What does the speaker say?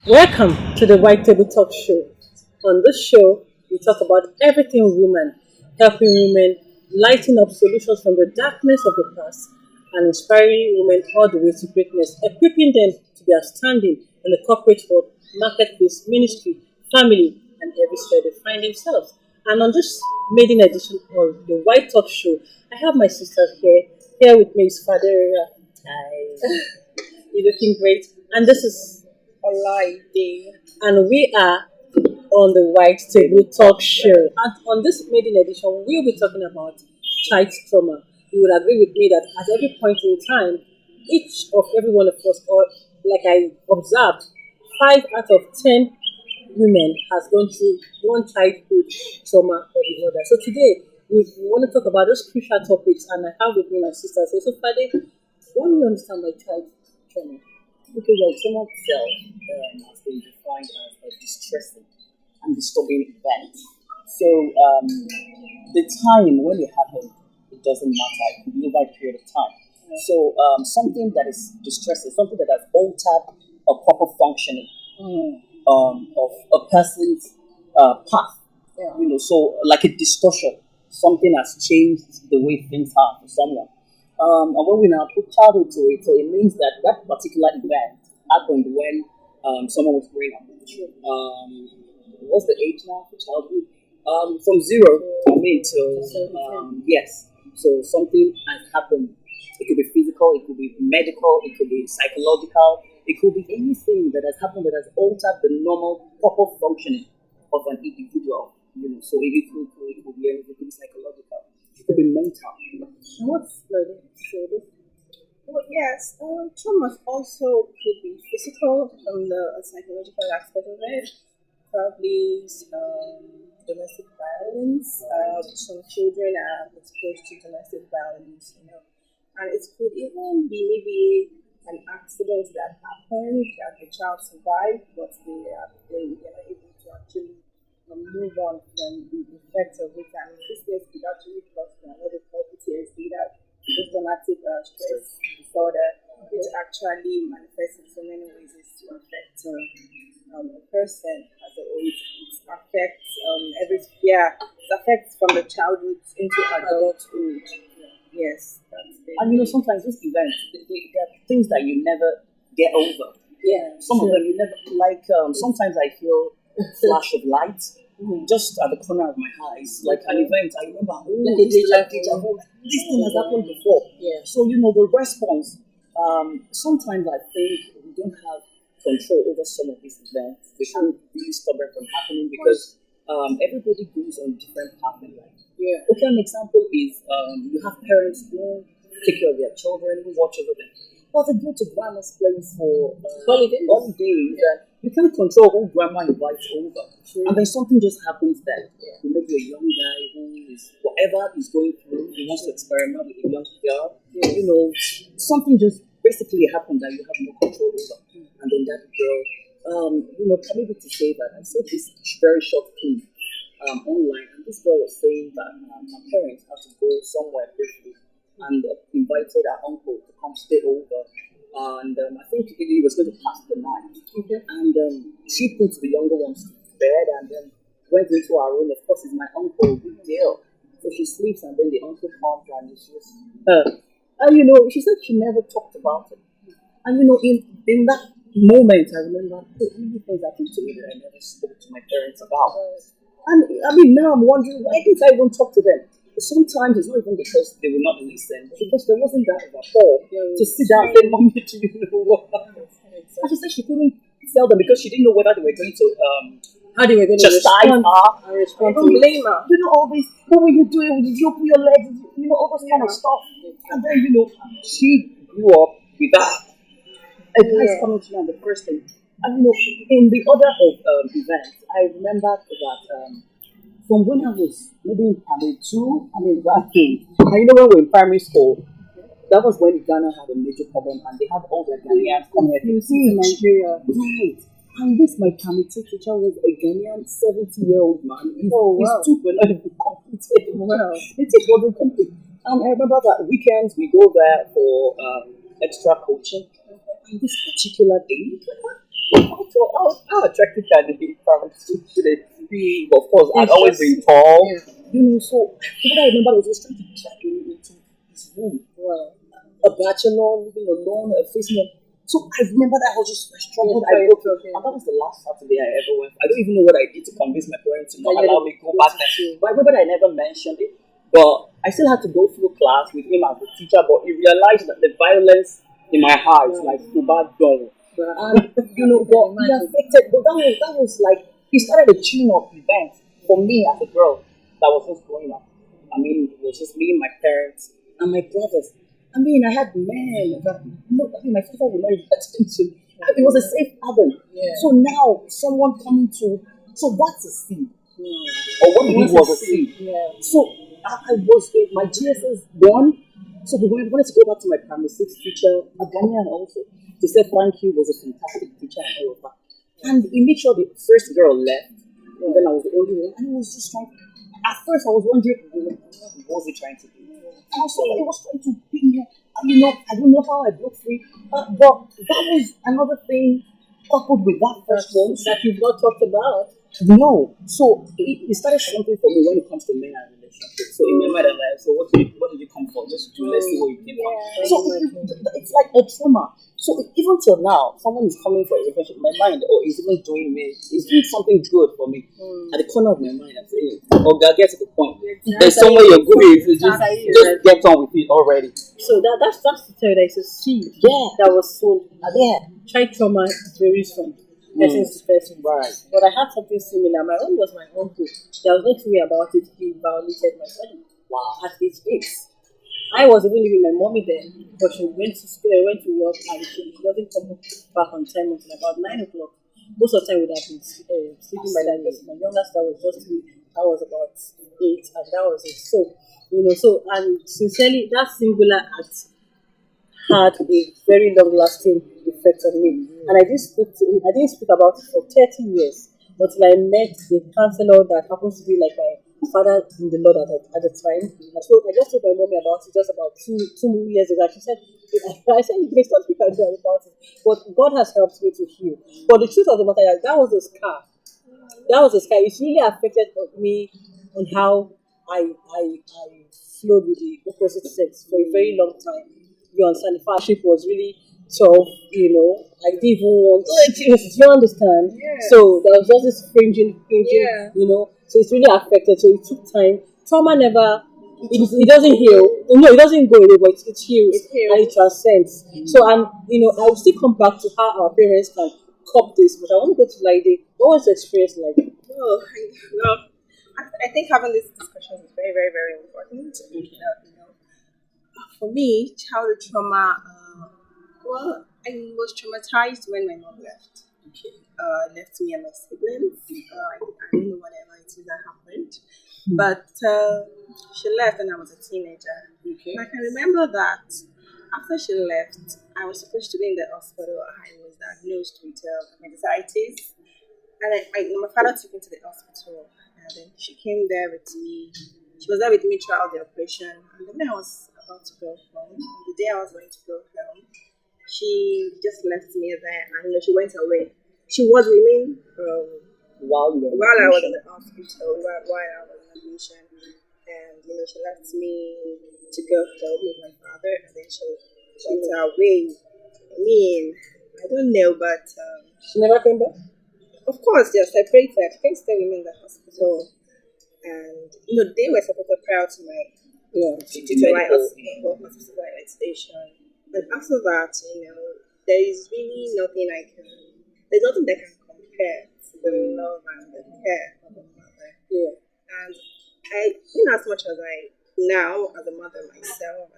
Welcome to the White Table Talk Show. On this show, we talk about everything women, helping women lighting up solutions from the darkness of the past and inspiring women all the way to greatness, equipping them to be outstanding in the corporate world, marketplace, ministry, family, and every sphere they find themselves. And on this maiden edition of the White Talk Show, I have my sister here. Here with me is Father. Hi. You're looking great. And this is Olaide. and we are on the White Table Talk Show. And on this maiden edition, we'll be talking about child trauma. You would agree with me that at every point in time, each of every one of us, or like I observed, 5 out of 10 women has gone through one childhood trauma or the other. So today, we want to talk about those crucial topics, and I have with me my sister. So, Fade, what do you understand by child trauma? Okay, well, trauma itself has been defined as a distressing and disturbing event. So, the time when it happened, it doesn't matter. It could be over a period of time. So, something that is distressing, something that has altered a proper functioning of a person's path. Yeah. So like a distortion, something has changed the way things are for someone. And when we now put childhood to it, so it means that that particular event happened when someone was growing up. What's the age now for childhood? From zero, to yes. So something has happened. It could be physical, it could be medical, it could be psychological, it could be anything that has happened that has altered the normal, proper functioning of an individual. So it could be anything, it could be psychological, it could be mental. What's the shoulder? Well, yes, trauma also could be physical from the psychological aspect of it. Probably domestic violence. Some children are exposed to domestic violence. And it could even be maybe an accident that happened that the child survived, but they're not able to actually move on from the effects of it. And this case could actually cause another PTSD, that post-traumatic stress disorder, which actually manifests in so many ways is to affect a person as a whole. It affects it affects from the childhood into adulthood. Yes, that's it. And sometimes these events, they are things that you never get over. Yeah. Some of them you never like. Sometimes I feel a flash of light just at the corner of my eyes, like an event. I remember, Like a deja vu. this thing has happened before. Yeah. So the response. Sometimes I think we don't have control over some of these events. We can't really stop them from happening because everybody goes on different paths in life. Yeah. Okay, an example is you have parents who take care of their children, who watch over them. But they go to grandma's place for Holidays. holidays. You can't control who grandma invites over. True. And then something just happens there. Yeah. Maybe a young guy who is, whatever he's going through, he wants to experiment with a young girl. Yeah. Something just basically happened that you have no control over. And then that girl, maybe to say that, I saw this very short clip online, and this girl was saying that my parents had to go somewhere briefly and invited her uncle to come stay over. And I think he was going to pass the night. Okay. And she put the younger ones to bed and then went into her room. Of course, it's my uncle, big deal. So she sleeps, and then the uncle comes and it's just her. And she said she never talked about it. And in that moment, I remember many things happened to me that I never spoke to my parents about. And now I'm wondering, why didn't I even talk to them? Sometimes it's not even because they will not listen, it's because there wasn't that rapport to sit down and say, Mommy, do you know what happened? And she said she couldn't tell them because she didn't know whether they were going to How do we going to chastise respond? her, Respond even to it? blame her. All this, what were you doing? Did you open your legs? All those kind of stuff. And then, she grew up with that advice coming to me on the first thing. And in the other events, I remember that from when I was maybe in primary 2, exactly. And when we were in primary school, that was when Ghana had a major problem and they had all the Ghanaians come here to teach. Nigeria. Right. And this, my committee teacher was a Ghanaian 70-year-old man. His wow. tooth were not even completed. Wow. The teeth wasn't complete. I remember that weekends we go there for extra coaching. And this particular day, How attractive can the parents should they be? Of course, I'd always been tall. Yeah. So what I remember was just trying to track me into his room. Wow. A bachelor, living alone, facing a. So I remember that I was just struggled. Yes, I broke it. okay. And that was the last Saturday I ever went. I don't even know what I did to convince my parents to not That you allow had me to go to back go there. to- But I remember that I never mentioned it. But I still had to go through class with him as a teacher. But he realized that the violence in my heart is like so bad done. And but he affected. But that was like he started a chain of events for me as a girl that was just growing up. I mean, it was just me, my parents, and my brothers. I mean, I had men that my father would not invite me to. It was a safe haven. Yeah. So now someone coming to, so that's a seed. Or what we did was a seed. Yeah. So I was my GSS done. So we wanted to go back to my primary six teacher, a Ghanaian also, to say thank you, was a fantastic teacher and all of that. And he made sure the first girl left, and then I was the only one, and he was just trying. At first, I was wondering, what was he trying to do? And I saw that he was trying to pin me. And I don't know how I broke free, but that was another thing coupled with that first one That you've not talked about. no. So it started something for me when it comes to men and relationships. So in my mind, I'm like, so what did you come for? Just to let's see what you came for. Yeah. So it's like a trauma. So even till now, someone is coming for a relationship. My mind, or is even doing something good for me. At the corner of my mind, I'm saying, oh, God, get to the point. There's somewhere you're going. If you just get on with it already. So that's to tell you that it's a seed Yeah. that was sown. Yeah. Child trauma varies from person to person. Right. But I had something similar. My own was my uncle. There was no theory about it. He violated my body. Wow. At age 8. I was even leaving my mommy there, but she went to school, went to work, and she doesn't come back on time until about 9 o'clock. Most of the time, would have been sleeping by that because my younger sister was just 3. I was about 8, and that was it. So, and sincerely, that singular act had a very long-lasting effect on me, and I didn't speak about it for 30 years until I met the counselor that happens to be like my father in the Lord at the time. I just told my mommy about it just about two years ago. She said, I said, there's nothing you can do about it. But God has helped me to heal. But the truth of the matter is that was a scar. It's really affected me on how I flowed with the opposite sex for a very long time. You understand? The friendship was really tough, I didn't even want do you understand? Yeah. So there was just this fringing, Yeah. so it's really affected. So it took time. Trauma never it doesn't heal. No, it doesn't go away, but it heals It heals. and it transcends. So I will still come back to how our parents can cop this, but I want to go to Laide. What was the experience like? I think having this discussion is very, very, very important. For me, childhood trauma. I was traumatized when my mom left. Left me and my siblings. I don't know whatever it is that happened, but she left and I was a teenager. Okay. And I can remember that after she left, I was supposed to be in the hospital. I was diagnosed with appendicitis, and my father took me to the hospital, and then she came there with me. She was there with me throughout the operation, and then I was about to go home. The day I was going to go home, she just left me there, and she went away. She was with me While while I was in the hospital, while I was in admission, and she left me to go home with my father, and then she went away. I mean, I don't know, but She never came back? of course they're separated. She came stay with me in the hospital, and they were separated prior to my hospitalization. And after that, there is really nothing there's nothing that can compare to the love and the care of a mother. Yeah. And as much as I now, as a mother myself,